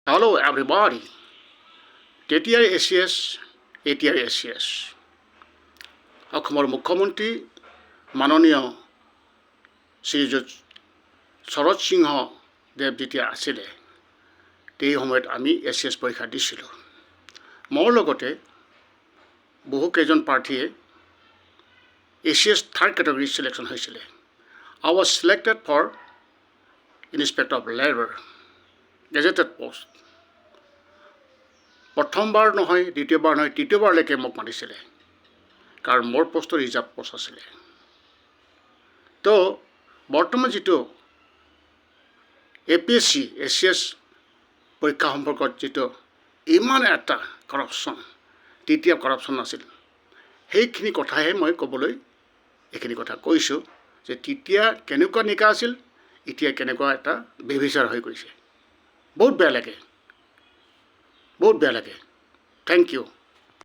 Hello everybody. তেতিয়াৰ ACS, এতিয়াৰ ACS। অসমৰ মুখ্যমন্ত্ৰী মাননীয় শ্ৰীযুত শৰৎ সিংহ দেৱ যেতিয়া আছিলে সেই সময়ত আমি ACS পৰীক্ষা দিছিলোঁ। মোৰ লগতে বহু কেইজন প্ৰাৰ্থীয়ে ACS থাৰ্ড কেটেগৰী চিলেকশ্যন হৈছিলে। I was selected for Inspector of Labor, gazetted post. প্ৰথমবাৰ নহয়, দ্বিতীয়বাৰ নহয়, তৃতীয়বাৰলৈকে মোক মাতিছিলে, কাৰণ মোৰ পোষ্টটো ৰিজাৰ্ভ পোষ্ট আছিলে। তো বৰ্তমান যিটো APSC ACS পৰীক্ষা সম্পৰ্কত যিটো ইমান এটা কৰাপশ্যন, তেতিয়া কৰাপশ্যন নাছিল, সেইখিনি কথাহে মই ক'বলৈ এইখিনি কথা কৈছোঁ যে তেতিয়া কেনেকুৱা নিকা আছিল, এতিয়া কেনেকুৱা এটা বেভিচাৰ হৈ গৈছে। বহুত বেয়া লাগে, বহুত বেয়া লাগে। Thank you.